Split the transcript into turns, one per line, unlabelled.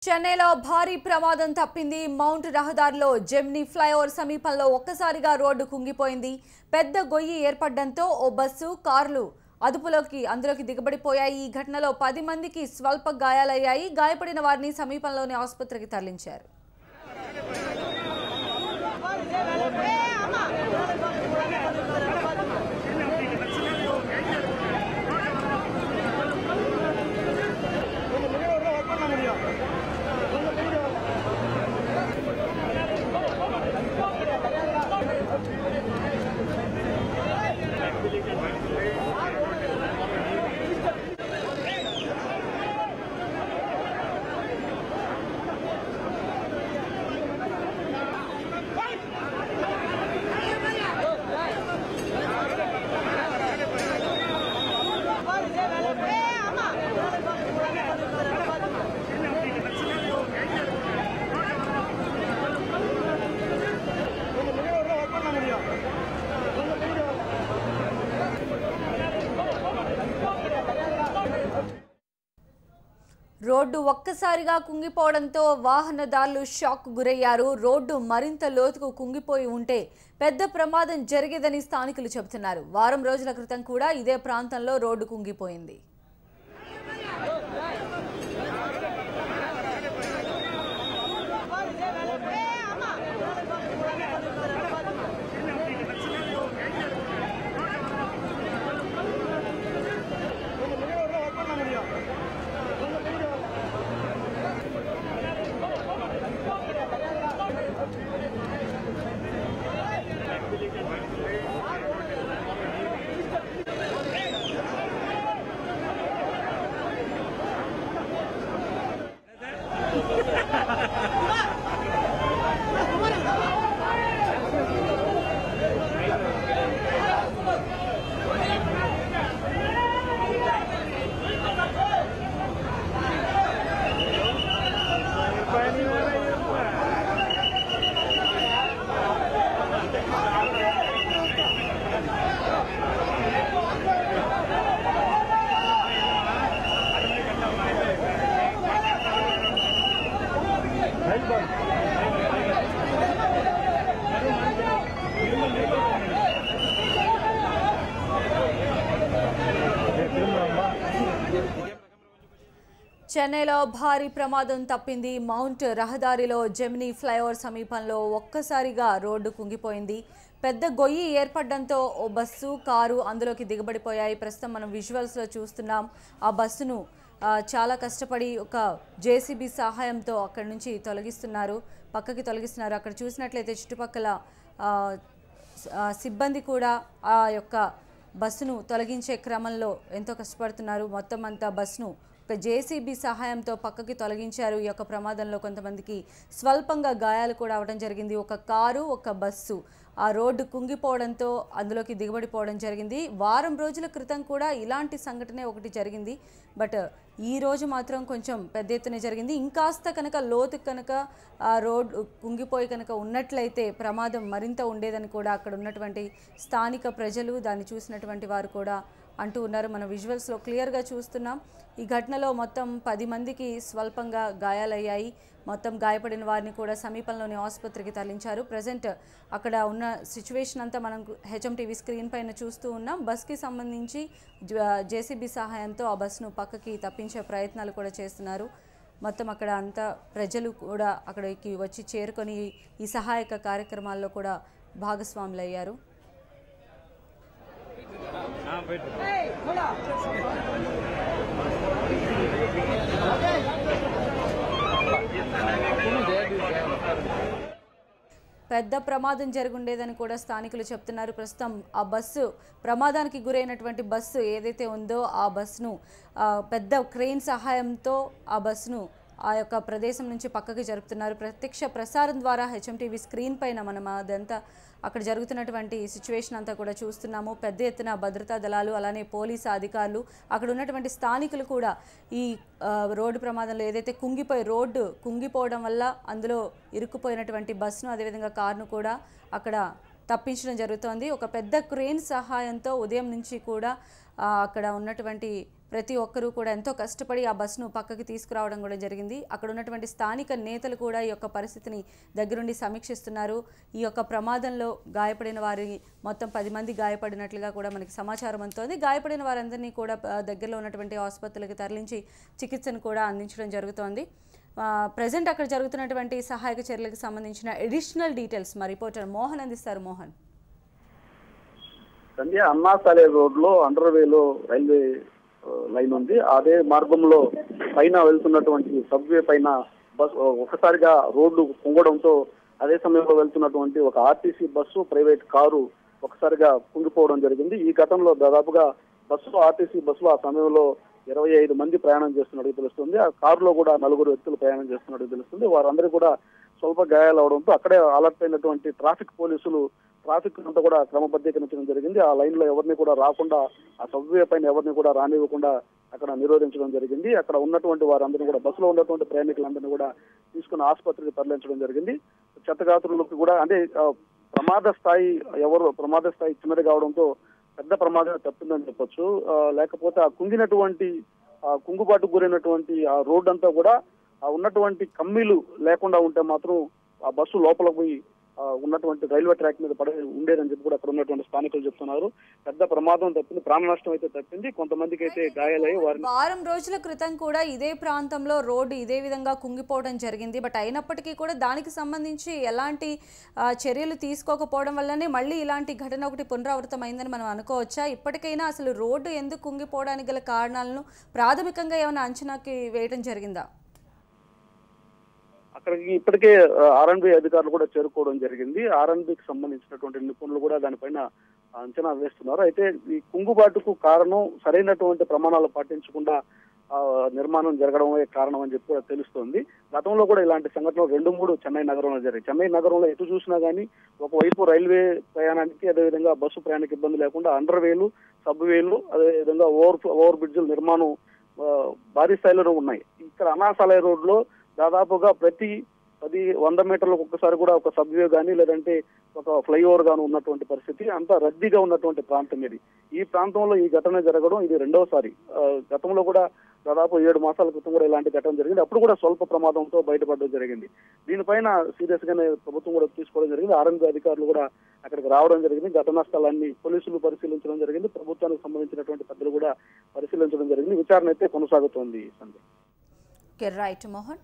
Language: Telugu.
చెన్నైలో భారీ ప్రమాదం తప్పింది. మౌంట్ రహదారిలో జెమినీ ఫ్లైఓవర్ సమీపంలో ఒక్కసారిగా రోడ్డు కుంగిపోయింది. పెద్ద గొయ్యి ఏర్పడడంతో ఓ బస్సు, కార్లు అందులోకి దిగబడిపోయాయి. ఈ ఘటనలో 10 మందికి స్వల్ప గాయాలయ్యాయి. గాయపడిన వారిని సమీపంలోని ఆసుపత్రికి తరలించారు. రోడ్డు ఒక్కసారిగా కుంగిపోవడంతో వాహనదారులు షాక్ గురయ్యారు. రోడ్డు మరింత లోతుకు కుంగిపోయి ఉంటే పెద్ద ప్రమాదం జరిగేదని స్థానికులు చెబుతున్నారు. వారం రోజుల క్రితం కూడా ఇదే ప్రాంతంలో రోడ్డు కుంగిపోయింది. చెన్నైలో భారీ ప్రమాదం తప్పింది. మౌంట్ రహదారిలో జెమినీ ఫ్లైఓవర్ సమీపంలో ఒక్కసారిగా రోడ్డు కుంగిపోయింది. పెద్ద గొయ్యి ఏర్పడడంతో ఓ బస్సు, కారు అందులోకి దిగబడిపోయాయి. ప్రస్తుతం మనం విజువల్స్లో చూస్తున్నాం. ఆ బస్సును చాలా కష్టపడి ఒక జేసీబీ సహాయంతో అక్కడి నుంచి పక్కకి తొలగిస్తున్నారు. అక్కడ చూసినట్లయితే చుట్టుపక్కల సిబ్బంది కూడా ఆ యొక్క బస్సును తొలగించే క్రమంలో ఎంతో కష్టపడుతున్నారు. మొత్తం అంతా బస్సును ఒక జేసీబీ సహాయంతో పక్కకి తొలగించారు. ఈ యొక్క ప్రమాదంలో కొంతమందికి స్వల్పంగా గాయాలు కూడా అవడం జరిగింది. ఒక కారు, ఒక బస్సు ఆ రోడ్డు కుంగిపోవడంతో అందులోకి దిగబడిపోవడం జరిగింది. వారం రోజుల క్రితం కూడా ఇలాంటి సంఘటనే ఒకటి జరిగింది. బట్ ఈ రోజు మాత్రం కొంచెం పెద్ద ఎత్తున జరిగింది. ఇంకాస్త కనుక లోతు కనుక ఆ రోడ్డు కుంగిపోయి కనుక ఉన్నట్లయితే ప్రమాదం మరింత ఉండేదని కూడా అక్కడ ఉన్నటువంటి స్థానిక ప్రజలు, దాన్ని చూసినటువంటి వారు కూడా అంటూ ఉన్నారు. మన విజువల్స్లో క్లియర్గా చూస్తున్నాం. ఈ ఘటనలో మొత్తం 10 మందికి స్వల్పంగా గాయాలయ్యాయి. మొత్తం గాయపడిన వారిని కూడా సమీపంలోని ఆసుపత్రికి తరలించారు. ప్రజెంట్ అక్కడ ఉన్న సిచ్యువేషన్ అంతా మనం హెచ్ఎంటీవీ స్క్రీన్ పైన చూస్తూ ఉన్నాం. బస్కి సంబంధించి జేసీబీ సహాయంతో ఆ బస్సును పక్కకి తప్పించే ప్రయత్నాలు కూడా చేస్తున్నారు. మొత్తం అక్కడ అంతా ప్రజలు కూడా అక్కడికి వచ్చి చేరుకొని ఈ సహాయక కార్యక్రమాల్లో కూడా భాగస్వాములయ్యారు. పెద్ద ప్రమాదం జరుగుండేదని కూడా స్థానికులు చెప్తున్నారు. ప్రస్తుతం ఆ బస్సు ప్రమాదానికి గురైనటువంటి బస్సు ఏదైతే ఉందో ఆ బస్సును పెద్ద క్రెయిన్ సహాయంతో ఆ బస్సును ఆ యొక్క ప్రదేశం నుంచి పక్కకి జరుపుతున్నారు. ప్రత్యక్ష ప్రసారం ద్వారా హెచ్ఎంటీవీ స్క్రీన్ పైన మనం అదంతా అక్కడ జరుగుతున్నటువంటి సిచ్యువేషన్ అంతా కూడా చూస్తున్నాము. పెద్ద ఎత్తున భద్రతా దళాలు, అలానే పోలీసు అధికారులు, అక్కడ ఉన్నటువంటి స్థానికులు కూడా ఈ రోడ్డు ప్రమాదంలో ఏదైతే రోడ్డు కుంగిపోవడం వల్ల అందులో ఇరుక్కుపోయినటువంటి బస్సును, అదేవిధంగా కారును కూడా అక్కడ తప్పించడం జరుగుతోంది. ఒక పెద్ద క్రేన్ సహాయంతో ఉదయం నుంచి కూడా అక్కడ ఉన్నటువంటి ప్రతి ఒక్కరూ కూడా ఎంతో కష్టపడి ఆ బస్సును పక్కకి తీసుకురావడం కూడా జరిగింది. అక్కడ ఉన్నటువంటి స్థానిక నేతలు కూడా ఈ యొక్క పరిస్థితిని దగ్గరుండి సమీక్షిస్తున్నారు. ఈ యొక్క ప్రమాదంలో గాయపడిన వారి మొత్తం 10 మంది గాయపడినట్లుగా కూడా మనకి సమాచారం అందుతోంది. గాయపడిన వారందరినీ కూడా దగ్గరలో ఉన్నటువంటి ఆసుపత్రులకు తరలించి చికిత్సను కూడా అందించడం జరుగుతోంది. ప్రజెంట్ అక్కడ జరుగుతున్నటువంటి సహాయక చర్యలకు సంబంధించిన అడిషనల్ డీటెయిల్స్ మా రిపోర్టర్ మోహన్ అందిస్తారు. మోహన్.
సంధ్య, అన్నాసాలే రోడ్లో అండర్వేలో రైల్వే లైన్ ఉంది. అదే మార్గంలో పైన వెళ్తున్నటువంటి సబ్వే పైన బస్ ఒకసారిగా రోడ్డు కుంగడంతో అదే సమయంలో వెళ్తున్నటువంటి ఒక ఆర్టీసీ బస్సు, ప్రైవేట్ కారు ఒకసారిగా కుంగిపోవడం జరిగింది. ఈ ఘటనలో దాదాపుగా ఆర్టీసీ బస్సులో ఆ సమయంలో 25 మంది ప్రయాణం చేస్తున్నట్టు తెలుస్తుంది. ఆ కారులో కూడా 4 వ్యక్తులు ప్రయాణం చేస్తున్నట్టు తెలుస్తుంది. వారందరూ కూడా స్వల్ప గాయాలు అవడంతో అక్కడే అలర్ట్ అయినటువంటి ట్రాఫిక్ పోలీసులు ట్రాఫిక్ అంతా కూడా క్రమబద్ధీకరించడం జరిగింది. ఆ లైన్ లో ఎవరిని కూడా రాకుండా, ఆ సబ్వే పైన ఎవరిని కూడా రానివ్వకుండా అక్కడ నిరోధించడం జరిగింది. అక్కడ ఉన్నటువంటి వారందరినీ కూడా, బస్సులో ఉన్నటువంటి ప్రయాణికులందరినీ కూడా తీసుకుని ఆసుపత్రికి తరలించడం జరిగింది. క్షతగాత్రులకు కూడా అంటే ప్రమాద స్థాయి చిన్నది కావడంతో పెద్ద ప్రమాదం తప్పిందని చెప్పొచ్చు. లేకపోతే ఆ కుంగుబాటు గురైనటువంటి ఆ రోడ్ అంతా కూడా ఉన్నటువంటి కమ్మీలు లేకుండా ఉంటే మాత్రం ఆ బస్సు లోపల పోయి ఉన్నటువంటి రైల్వే ట్రాక్ మీద పడి ఉండేదని చెప్పి కూడా అక్కడ ఉన్నటువంటి స్థానికులు చెప్తున్నారు. పెద్ద ప్రమాదం తప్పింది, ప్రాణ నష్టం అయితే తప్పింది. కొంతమందికి అయితే గాయాలయ్యి
వారం రోజుల క్రితం కూడా ఇదే ప్రాంతంలో రోడ్డు ఇదే విధంగా కుంగిపోవడం జరిగింది. బట్ అయినప్పటికీ కూడా దానికి సంబంధించి ఎలాంటి చర్యలు తీసుకోకపోవడం వల్లనే మళ్ళీ ఇలాంటి ఘటన ఒకటి పునరావృతం అయిందని మనం అనుకోవచ్చా? ఇప్పటికైనా అసలు రోడ్డు ఎందుకు కుంగిపోవడానికి గల కారణాలను ప్రాథమికంగా ఏమైనా అంచనాకి వేయడం జరిగిందా?
అక్కడికి ఇప్పటికే ఆర్ఎన్బి అధికారులు కూడా చేరుకోవడం జరిగింది. ఆర్ఎన్బికి సంబంధించినటువంటి నిపుణులు కూడా దానిపైన అంచనా వేస్తున్నారు. అయితే ఈ కుంగుబాటుకు కారణం సరైనటువంటి ప్రమాణాలు పాటించకుండా నిర్మాణం జరగడమే కారణం అని చెప్పి కూడా తెలుస్తోంది. గతంలో కూడా ఇలాంటి సంఘటనలు 2-3 చెన్నై నగరంలో జరిగాయి. చెన్నై నగరంలో ఎటు చూసినా కానీ ఒకవైపు రైల్వే ప్రయాణానికి, అదేవిధంగా బస్సు ప్రయాణానికి ఇబ్బంది లేకుండా అండర్వేలు, సబ్వేలు, అదేవిధంగా ఓవర్ బ్రిడ్జిల నిర్మాణం భారీ స్థాయిలో ఉన్నాయి. ఇక్కడ అన్నాసాలే రోడ్ లో దాదాపుగా ప్రతి 100 మీటర్లకు ఒక్కసారి కూడా ఒక సబ్వే కానీ లేదంటే ఒక ఫ్లైఓవర్ గాను ఉన్నటువంటి పరిస్థితి. అంతా రద్దీగా ఉన్నటువంటి ప్రాంతం ఇది. ఈ ప్రాంతంలో ఈ ఘటన జరగడం ఇది రెండవసారి. గతంలో కూడా దాదాపు 7 మాసాల క్రితం కూడా ఇలాంటి ఘటన జరిగింది. అప్పుడు కూడా స్వల్ప ప్రమాదంతో బయటపడడం జరిగింది. దీనిపైన సీరియస్ గానే ప్రభుత్వం కూడా తీసుకోవడం జరిగింది. ఆర్ఎన్బి అధికారులు కూడా అక్కడికి రావడం జరిగింది. ఘటనా స్థలాన్ని పోలీసులు పరిశీలించడం జరిగింది. ప్రభుత్వానికి సంబంధించినటువంటి పెద్దలు కూడా పరిశీలించడం జరిగింది. విచారణ అయితే కొనసాగుతోంది. సంధ్య.
రైట్ మోహన్.